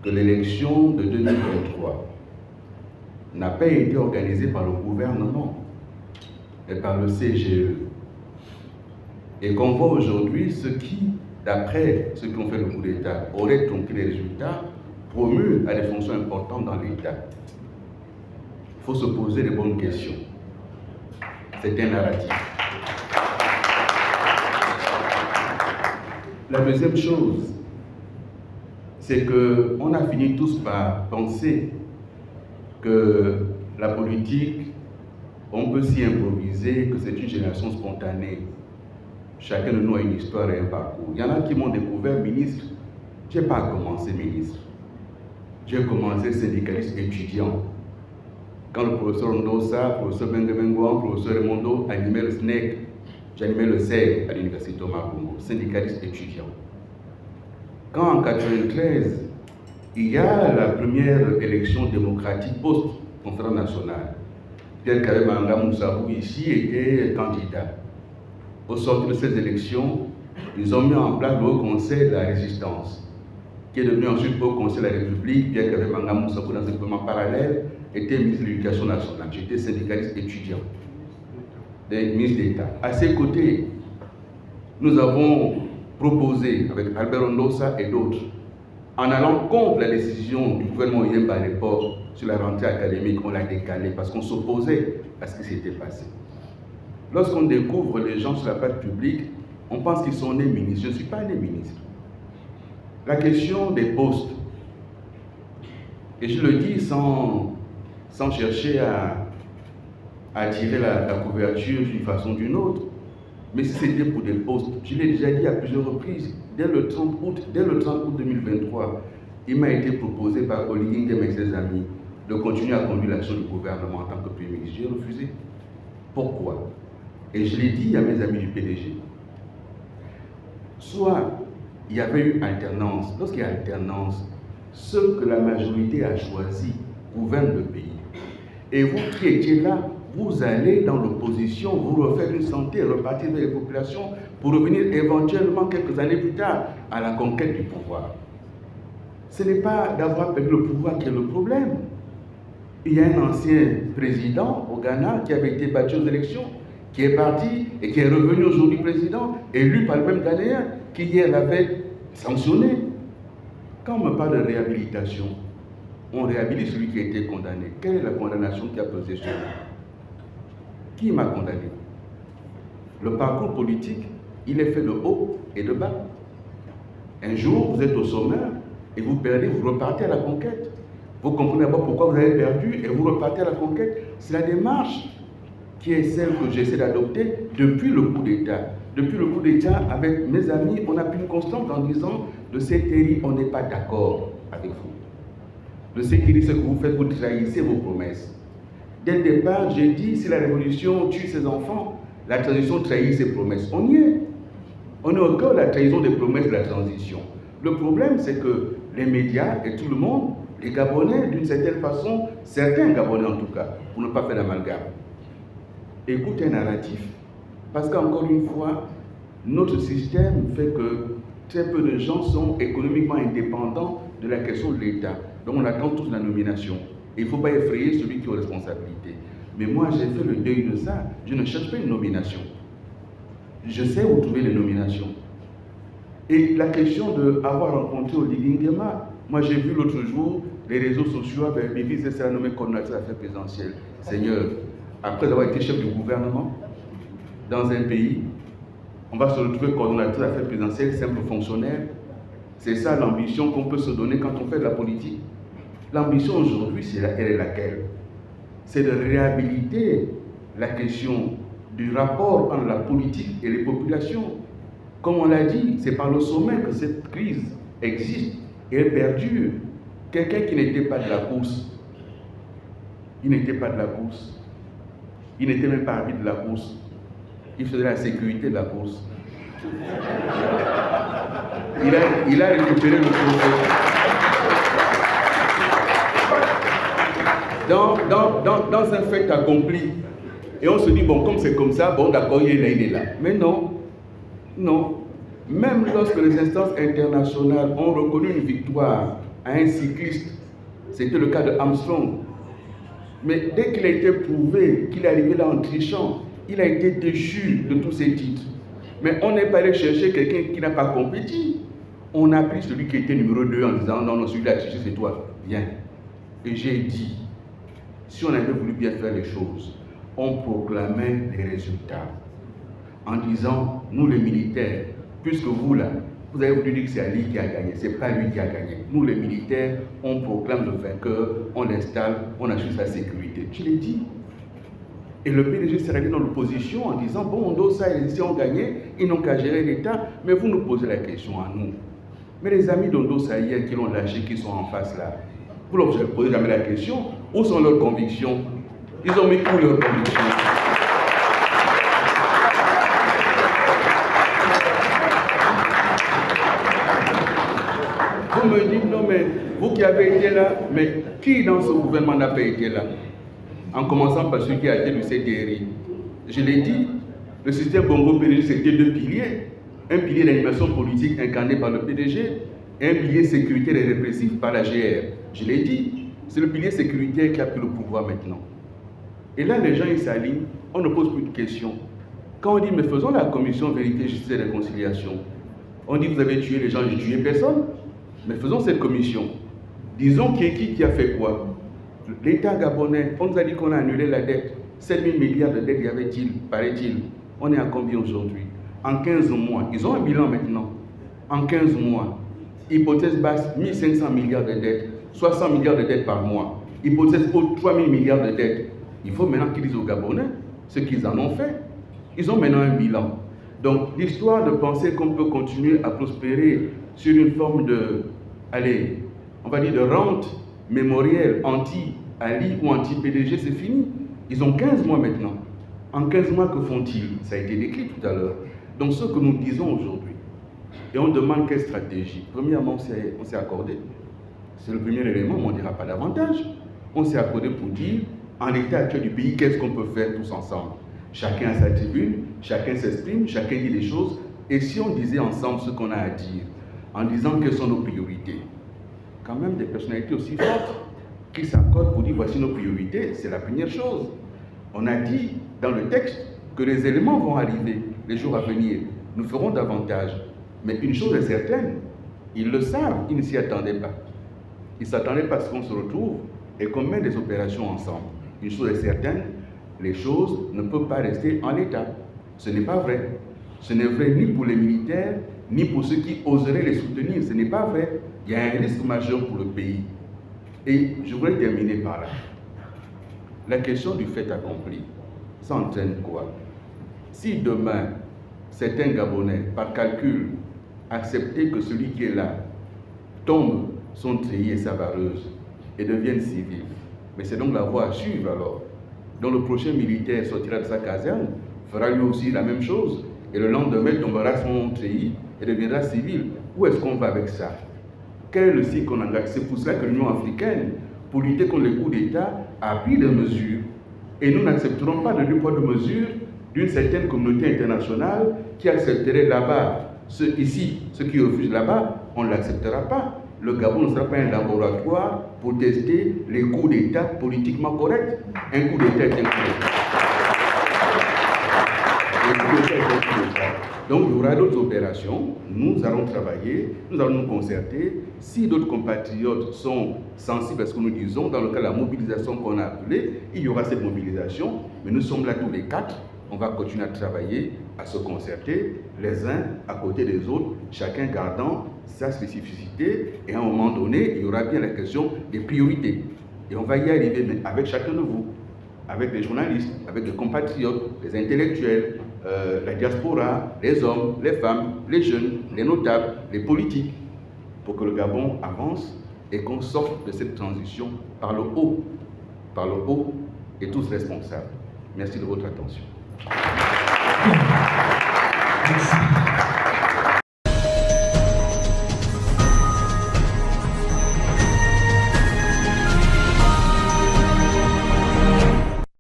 que l'élection de 2023 n'a pas été organisée par le gouvernement, mais par le CGE. Et qu'on voit aujourd'hui ce qui, d'après ceux qui ont fait le coup d'État, aurait tronqué les résultats, promu à des fonctions importantes dans l'État. Il faut se poser les bonnes questions. C'est un narratif. La deuxième chose, c'est qu'on a fini tous par penser que la politique, on peut s'y improviser, que c'est une génération spontanée. Chacun de nous a une histoire et un parcours. Il y en a qui m'ont découvert ministre. Je n'ai pas commencé ministre. J'ai commencé syndicaliste étudiant. Quand le professeur Ndosa, le professeur Benguengouan, le professeur Raimondo animaient le SNEC, j'animais le SEG à l'université Thomas Congo, syndicaliste étudiant. Quand en 1993, il y a la première élection démocratique post-conférence nationale, Pierre Kabemanga Moussabou ici était candidat. Au sortir de ces élections, ils ont mis en place le Haut Conseil de la Résistance, qui est devenu ensuite Haut Conseil de la République. Pierre Kabemanga Moussabou, dans un gouvernement parallèle, était ministre de l'Éducation nationale. J'étais syndicaliste étudiant, ministre d'État. À ses côtés, nous avons proposé, avec Albert Ondosa et d'autres, en allant contre la décision du gouvernement Yemba à l'époque sur la rentrée académique, on l'a décalé parce qu'on s'opposait à ce qui s'était passé. Lorsqu'on découvre les gens sur la place publique, on pense qu'ils sont nés ministres. Je ne suis pas né ministre. La question des postes, et je le dis sans chercher à attirer la couverture d'une façon ou d'une autre, mais si c'était pour des postes, je l'ai déjà dit à plusieurs reprises, dès le 30 août 2023, il m'a été proposé par Olivier Nguema et ses amis de continuer à conduire l'action du gouvernement en tant que Premier ministre. J'ai refusé. Pourquoi? Et je l'ai dit à mes amis du PDG. Soit il y avait eu alternance. Lorsqu'il y a alternance, ceux que la majorité a choisi gouvernent le pays. Et vous qui étiez là, vous allez dans l'opposition, vous refaire une santé, repartir vers les populations pour revenir éventuellement quelques années plus tard à la conquête du pouvoir. Ce n'est pas d'avoir perdu le pouvoir qui est le problème. Il y a un ancien président au Ghana qui avait été battu aux élections, qui est parti et qui est revenu aujourd'hui président, élu par le même Ghanéen qui hier l'avait sanctionné. Quand on me parle de réhabilitation, on réhabilite celui qui a été condamné. Quelle est la condamnation qui a pesé sur lui? Qui m'a condamné? Le parcours politique, il est fait de haut et de bas. Un jour, vous êtes au sommet et vous perdez, vous repartez à la conquête. Vous comprenez d'abord pourquoi vous avez perdu et vous repartez à la conquête. C'est la démarche qui est celle que j'essaie d'adopter depuis le coup d'État. Depuis le coup d'État, avec mes amis, on a pris une constante en disant de CTI, on n'est pas d'accord avec vous. Le CTI, ce que vous faites, vous trahissez vos promesses. Dès le départ, j'ai dit, si la révolution tue ses enfants, la transition trahit ses promesses. On y est. On est au cœur de la trahison des promesses de la transition. Le problème, c'est que les médias et tout le monde, les Gabonais, d'une certaine façon, certains Gabonais en tout cas, pour ne pas faire d'amalgame, écoutent un narratif. Parce qu'encore une fois, notre système fait que très peu de gens sont économiquement indépendants de la question de l'État. Donc on attend tous la nomination. Et il ne faut pas effrayer celui qui a responsabilité. Mais moi, j'ai fait le deuil de ça. Je ne cherche pas une nomination. Je sais où trouver les nominations. Et la question d'avoir rencontré Olivier Nguema, moi j'ai vu l'autre jour les réseaux sociaux avec Bibi Zessera nommé coordinateur d'affaires présidentielles. Seigneur, après avoir été chef du gouvernement dans un pays, on va se retrouver coordinateur d'affaires présidentielles, simple fonctionnaire. C'est ça l'ambition qu'on peut se donner quand on fait de la politique. L'ambition aujourd'hui, elle est laquelle? C'est de réhabiliter la question du rapport entre la politique et les populations. Comme on l'a dit, c'est par le sommet que cette crise existe et elle perdure. Quelqu'un qui n'était pas de la course, il n'était pas de la course, il n'était même pas arbitre de la course, il faisait la sécurité de la course. Il a récupéré le trophée. Dans un fait accompli. Et on se dit, bon, comme c'est comme ça, bon, d'accord, il est là. Mais non, non. Même lorsque les instances internationales ont reconnu une victoire à un cycliste. C'était le cas de Armstrong. Mais dès qu'il a été prouvé qu'il est arrivé là en trichant, il a été déchu de tous ses titres. Mais on n'est pas allé chercher quelqu'un qui n'a pas compétit. On a pris celui qui était numéro 2 en disant non, non, celui-là, c'est toi, viens. Et j'ai dit, si on avait voulu bien faire les choses, on proclamait les résultats en disant, nous les militaires, puisque vous là, vous avez voulu dire que c'est Ali qui a gagné, c'est pas lui qui a gagné. Nous les militaires, on proclame le vainqueur, on l'installe, on assure sa sécurité. Je l'ai dit. Et le PDG s'est allé dans l'opposition en disant, bon, Ndossa et les ont gagné, ils n'ont qu'à gérer l'État, mais vous nous posez la question à nous. Mais les amis d'Ndossa hier qui l'ont lâché, qui sont en face là, vous ne leur posez jamais la question, où sont leurs convictions? Ils ont mis où leurs convictions? Vous me dites, non mais, vous qui avez été là, mais qui dans ce gouvernement n'a pas été là? En commençant par celui qui a été du CDRI. Je l'ai dit, le système Bongo PDG, c'était 2 piliers. Un pilier d'animation politique incarné par le PDG et un pilier sécuritaire et répressif par la GR. Je l'ai dit, c'est le pilier sécuritaire qui a pris le pouvoir maintenant. Et là, les gens, ils s'alignent, on ne pose plus de questions. Quand on dit, mais faisons la commission vérité, justice et réconciliation, on dit, vous avez tué les gens, j'ai tué personne. Mais faisons cette commission. Disons qui a fait quoi? L'État gabonais, on nous a dit qu'on a annulé la dette. 7 000 milliards de dettes y avait-il, paraît-il. On est à combien aujourd'hui? En 15 mois, ils ont un bilan maintenant. En 15 mois, hypothèse basse, 1 500 milliards de dettes, 60 milliards de dettes par mois. Hypothèse haute, 3 000 milliards de dettes. Il faut maintenant qu'ils disent aux Gabonais ce qu'ils en ont fait. Ils ont maintenant un bilan. Donc, l'histoire de penser qu'on peut continuer à prospérer sur une forme de, allez, on va dire de rente mémorielle anti-Ali ou anti-PDG, c'est fini. Ils ont 15 mois maintenant. En 15 mois, que font-ils? Ça a été décrit tout à l'heure. Donc, ce que nous disons aujourd'hui, et on demande quelle stratégie. Premièrement, on s'est accordé. C'est le premier élément, mais on ne dira pas davantage. On s'est accordé pour dire, en l'état actuel du pays, qu'est-ce qu'on peut faire tous ensemble? Chacun a sa tribune, chacun s'exprime, chacun dit des choses. Et si on disait ensemble ce qu'on a à dire, en disant quelles sont nos priorités, quand même des personnalités aussi fortes qui s'accordent pour dire voici nos priorités, c'est la première chose. On a dit dans le texte que les éléments vont arriver les jours à venir. Nous ferons davantage. Mais une chose est certaine, ils le savent, ils ne s'y attendaient pas. Ils ne s'attendaient pas à ce qu'on se retrouve et qu'on mène des opérations ensemble. Une chose est certaine, les choses ne peuvent pas rester en l'état. Ce n'est pas vrai. Ce n'est vrai ni pour les militaires, ni pour ceux qui oseraient les soutenir. Ce n'est pas vrai. Il y a un risque majeur pour le pays. Et je voudrais terminer par là. La question du fait accompli, ça entraîne quoi? Si demain, certains Gabonais, par calcul, acceptaient que celui qui est là tombe son treillis et sa vareuse et devienne civil, mais c'est donc la voie à suivre alors. Donc le prochain militaire sortira de sa caserne, fera lui aussi la même chose, et le lendemain tombera son treillis et deviendra civil. Où est-ce qu'on va avec ça? Quel est le cycle qu'on engage? C'est pour cela que l'Union africaine, pour lutter contre les coups d'État, a pris des mesures. Et nous n'accepterons pas de deux poids deux mesures d'une certaine communauté internationale qui accepterait là-bas. Ceux qui refusent là-bas, on ne l'acceptera pas. Le Gabon ne sera pas un laboratoire pour tester les coups d'État politiquement corrects. Un coup d'État est un coup d'État. Donc il y aura d'autres opérations, nous allons travailler, nous allons nous concerter. Si d'autres compatriotes sont sensibles à ce que nous disons, dans le cas de la mobilisation qu'on a appelée, il y aura cette mobilisation, mais nous sommes là tous les quatre, on va continuer à travailler, à se concerter, les uns à côté des autres, chacun gardant sa spécificité, et à un moment donné, il y aura bien la question des priorités. Et on va y arriver, mais avec chacun de vous, avec les journalistes, avec les compatriotes, les intellectuels, la diaspora, les hommes, les femmes, les jeunes, les notables, les politiques, pour que le Gabon avance et qu'on sorte de cette transition par le haut et tous responsables. Merci de votre attention. Merci.